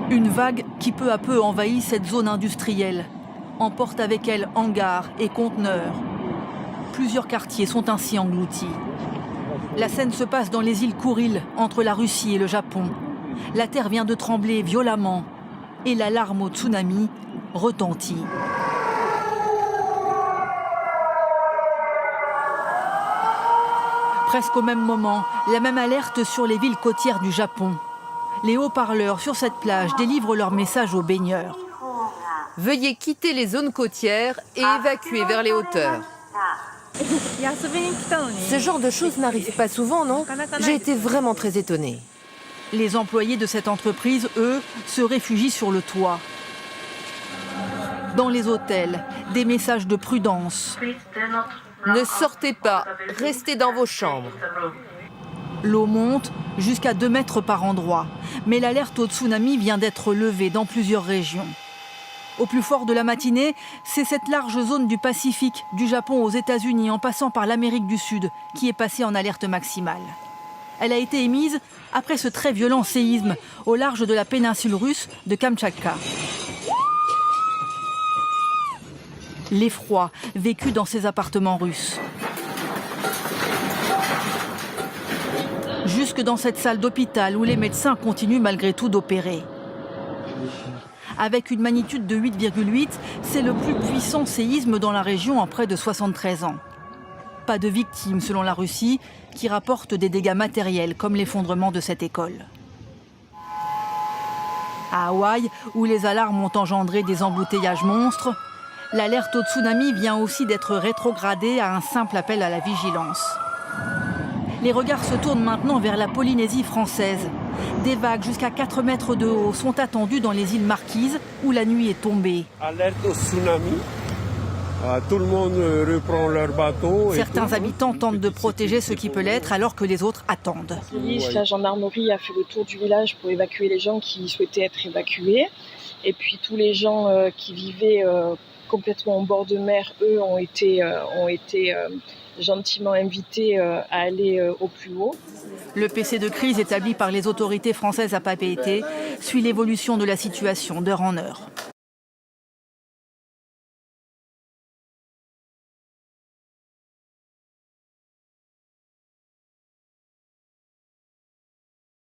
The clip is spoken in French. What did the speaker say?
Une vague qui peu à peu envahit cette zone industrielle, emporte avec elle hangars et conteneurs. Plusieurs quartiers sont ainsi engloutis. La scène se passe dans les îles Kouriles, entre la Russie et le Japon. La terre vient de trembler violemment et l'alarme au tsunami retentit. Presque au même moment, la même alerte sur les villes côtières du Japon. Les haut-parleurs sur cette plage délivrent leur message aux baigneurs. Veuillez quitter les zones côtières et évacuer vers les hauteurs. Ce genre de choses n'arrive pas souvent, non? J'ai été vraiment très étonnée. Les employés de cette entreprise, eux, se réfugient sur le toit. Dans les hôtels, des messages de prudence. Ne sortez pas, restez dans vos chambres. L'eau monte jusqu'à 2 mètres par endroit. Mais l'alerte au tsunami vient d'être levée dans plusieurs régions. Au plus fort de la matinée, c'est cette large zone du Pacifique, du Japon aux États-Unis, en passant par l'Amérique du Sud, qui est passée en alerte maximale. Elle a été émise après ce très violent séisme au large de la péninsule russe de Kamtchatka. L'effroi vécu dans ces appartements russes. Jusque dans cette salle d'hôpital où les médecins continuent malgré tout d'opérer. Avec une magnitude de 8,8, c'est le plus puissant séisme dans la région en près de 73 ans. Pas de victimes selon la Russie, qui rapporte des dégâts matériels comme l'effondrement de cette école. À Hawaï, où les alarmes ont engendré des embouteillages monstres, l'alerte au tsunami vient aussi d'être rétrogradée à un simple appel à la vigilance. Les regards se tournent maintenant vers la Polynésie française. Des vagues jusqu'à 4 mètres de haut sont attendues dans les îles Marquises, où la nuit est tombée. Alerte au tsunami. Tout le monde reprend leur bateau. Certains habitants tentent de protéger ce qui peut l'être, alors que les autres attendent. La gendarmerie a fait le tour du village pour évacuer les gens qui souhaitaient être évacués. Et puis tous les gens qui vivaient complètement au bord de mer, eux, ont été gentiment invités à aller au plus haut. Le PC de crise établi par les autorités françaises à Papeete suit l'évolution de la situation d'heure en heure.